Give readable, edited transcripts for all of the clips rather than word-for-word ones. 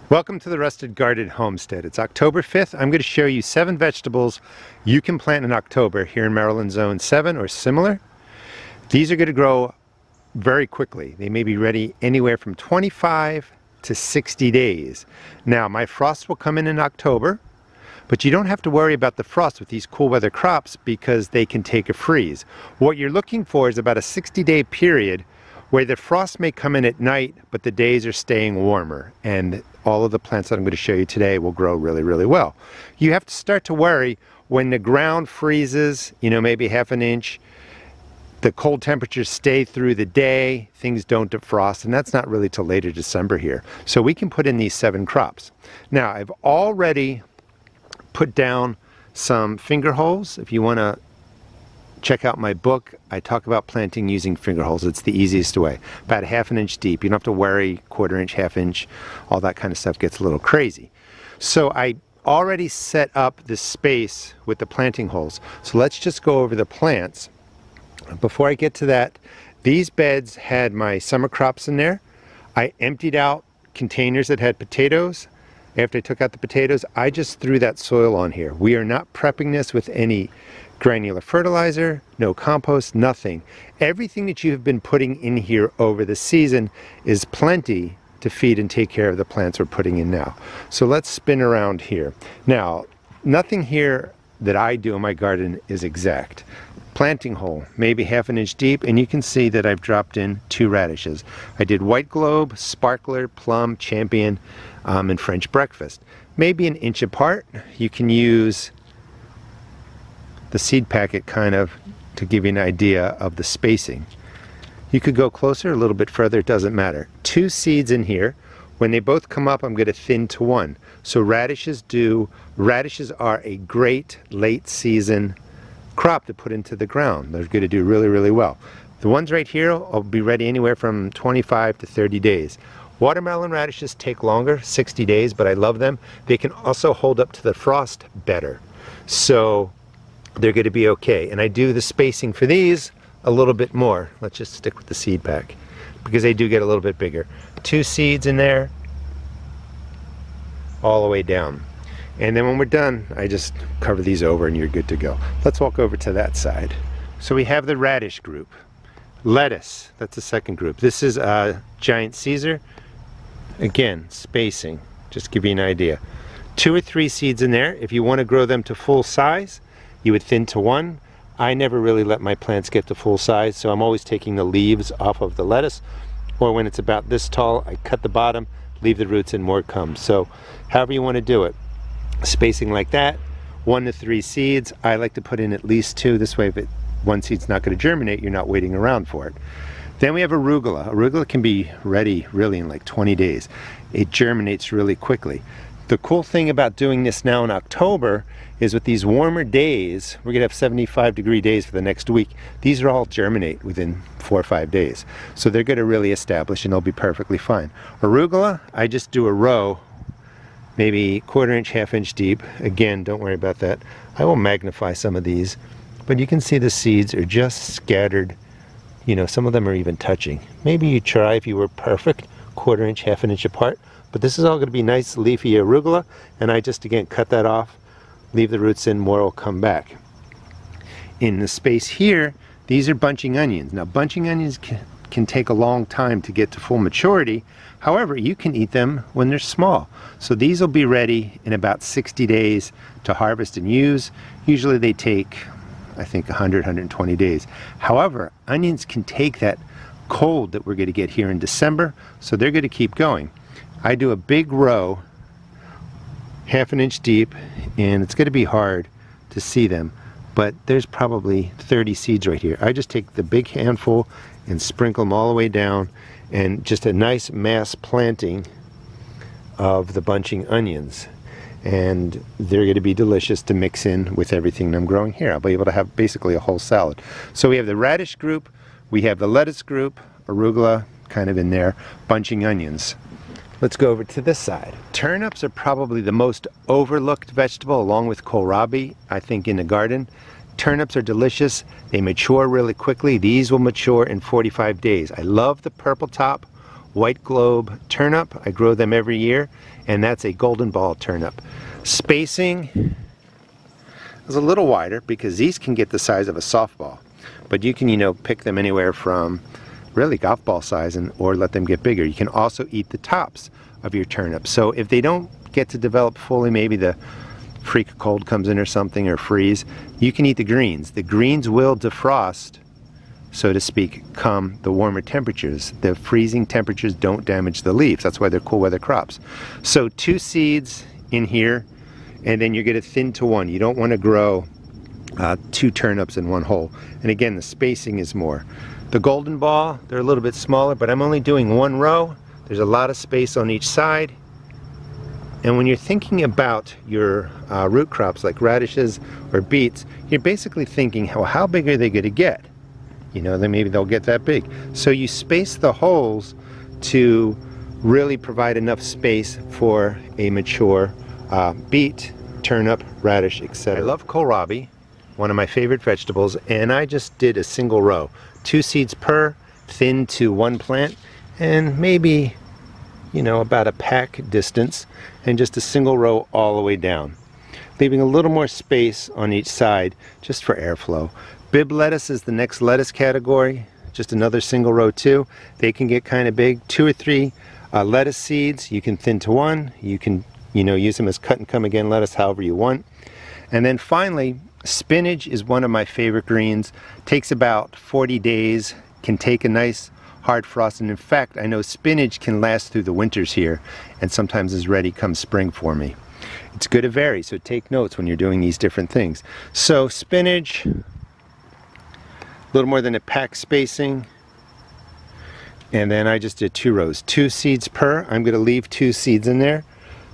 Welcome to the Rusted Garden Homestead. It's October 5th. I'm going to show you 7 vegetables you can plant in October here in Maryland Zone 7 or similar. These are going to grow very quickly. They may be ready anywhere from 25 to 60 days. Now, my frost will come in October, but you don't have to worry about the frost with these cool weather crops because they can take a freeze. What you're looking for is about a 60-day period where the frost may come in at night, but the days are staying warmer, and all of the plants that I'm going to show you today will grow really, really well. You have to start to worry when the ground freezes, maybe half an inch, the cold temperatures stay through the day, things don't defrost, and that's not really till later December here. So we can put in these 7 crops. Now, I've already put down some finger holes. If you want to check out my book, I talk about planting using finger holes. It's the easiest way. About a half an inch deep. You don't have to worry, quarter inch, half inch, all that kind of stuff gets a little crazy. So I already set up this space with the planting holes. So let's just go over the plants. Before I get to that, these beds had my summer crops in there. I emptied out containers that had potatoes. After I took out the potatoes, I just threw that soil on here. We are not prepping this with any granular fertilizer, no compost, nothing. Everything that you have been putting in here over the season is plenty to feed and take care of the plants we're putting in now. So let's spin around here. Now, nothing here that I do in my garden is exact. Planting hole, maybe half an inch deep, and you can see that I've dropped in 2 radishes. I did white globe, sparkler, plum, champion, and French breakfast. Maybe an inch apart. You can use the seed packet kind of to give you an idea of the spacing. You could go closer, a little bit further, it doesn't matter. 2 seeds in here. When they both come up, I'm going to thin to 1. So radishes are a great late season crop to put into the ground. They're going to do really, really well. The ones right here will be ready anywhere from 25 to 30 days. Watermelon radishes take longer, 60 days, but I love them. They can also hold up to the frost better. So they're going to be okay. And I do the spacing for these a little bit more. Let's just stick with the seed pack because they do get a little bit bigger. 2 seeds in there all the way down. And then when we're done, I just cover these over and you're good to go. Let's walk over to that side. So we have the radish group. Lettuce, that's the second group. This is a giant Caesar. Again, spacing, just give you an idea. 2 or 3 seeds in there. If you want to grow them to full size, you would thin to 1. I never really let my plants get to full size, so I'm always taking the leaves off of the lettuce. Or when it's about this tall, I cut the bottom, leave the roots, and more comes. So however you want to do it. Spacing like that, 1 to 3 seeds. I like to put in at least 2. This way, if one seed's not going to germinate, you're not waiting around for it. Then we have arugula. Arugula can be ready really in like 20 days. It germinates really quickly. The cool thing about doing this now in October is with these warmer days, we're going to have 75-degree days for the next week. These are all germinate within 4 or 5 days. So they're going to really establish and they'll be perfectly fine. Arugula, I just do a row, maybe quarter inch, half inch deep. Again, don't worry about that. I will magnify some of these, but you can see the seeds are just scattered. Some of them are even touching. Maybe you try if you were perfect, quarter inch, half an inch apart. But this is all going to be nice leafy arugula, and I just again cut that off, leave the roots in, more will come back. In the space here, these are bunching onions. Now bunching onions can take a long time to get to full maturity. However, you can eat them when they're small. So these will be ready in about 60 days to harvest and use. Usually they take, I think, 100, 120 days. However, onions can take that cold that we're going to get here in December, so they're going to keep going. I do a big row, half an inch deep, and it's going to be hard to see them, but there's probably 30 seeds right here. I just take the big handful and sprinkle them all the way down, and just a nice mass planting of the bunching onions. And they're going to be delicious to mix in with everything I'm growing here. I'll be able to have basically a whole salad. So we have the radish group, we have the lettuce group, arugula kind of in there, bunching onions. Let's go over to this side. Turnips are probably the most overlooked vegetable along with kohlrabi, I think, in the garden. Turnips are delicious. They mature really quickly. These will mature in 45 days. I love the purple top white globe turnip. I grow them every year, and that's a golden ball turnip. Spacing is a little wider because these can get the size of a softball, but you can, you know, pick them anywhere from really golf ball size or let them get bigger. You can also eat the tops of your turnips. So if they don't get to develop fully, maybe the freak cold comes in or something, or freeze, you can eat the greens. The greens will defrost, so to speak, come the warmer temperatures. The freezing temperatures don't damage the leaves. That's why they're cool weather crops. So 2 seeds in here, and then you're going to thin to 1. You don't want to grow 2 turnips in one hole. And again, the spacing is more. The golden ball, they're a little bit smaller, but I'm only doing 1 row. There's a lot of space on each side. And when you're thinking about your root crops like radishes or beets, you're basically thinking, how big are they going to get? You know, then maybe they'll get that big. So you space the holes to really provide enough space for a mature beet, turnip, radish, etc. I love kohlrabi, one of my favorite vegetables, and I just did a single row. 2 seeds per, thin to 1 plant, and maybe, you know, about a pack distance, and just a single row all the way down, leaving a little more space on each side just for airflow. Bib lettuce is the next lettuce category, just another single row too. They can get kind of big. 2 or 3 lettuce seeds, you can thin to 1. You can, you know, use them as cut and come again lettuce, however you want. And then finally, spinach is one of my favorite greens. Takes about 40 days, can take a nice hard frost, and in fact I know spinach can last through the winters here and sometimes is ready come spring for me. It's good to vary, so take notes when you're doing these different things. So spinach, a little more than a pack spacing, and then I just did 2 rows, 2 seeds per. I'm going to leave 2 seeds in there.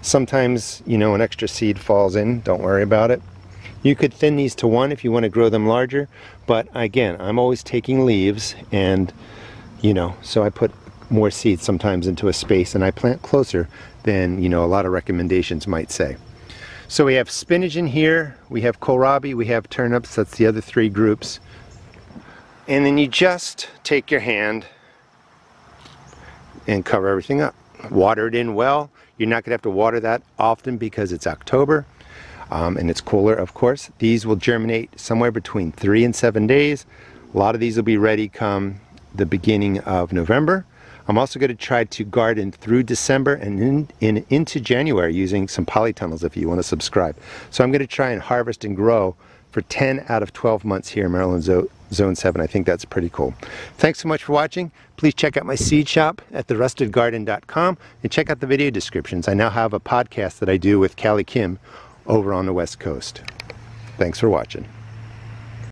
Sometimes, you know, an extra seed falls in, don't worry about it. You could thin these to 1 if you want to grow them larger, but again, I'm always taking leaves, and you know, so I put more seeds sometimes into a space, and I plant closer than, you know, a lot of recommendations might say. So we have spinach in here, we have kohlrabi, we have turnips, that's the other 3 groups. And then you just take your hand and cover everything up. Water it in well. You're not going to have to water that often because it's October. And it's cooler, of course. These will germinate somewhere between 3 and 7 days. A lot of these will be ready come the beginning of November. I'm also going to try to garden through December and into January using some polytunnels if you want to subscribe. So I'm going to try and harvest and grow for 10 out of 12 months here in Maryland Zone 7. I think that's pretty cool. Thanks so much for watching. Please check out my seed shop at therustedgarden.com and check out the video descriptions. I now have a podcast that I do with Callie Kim over on the West Coast. Thanks for watching.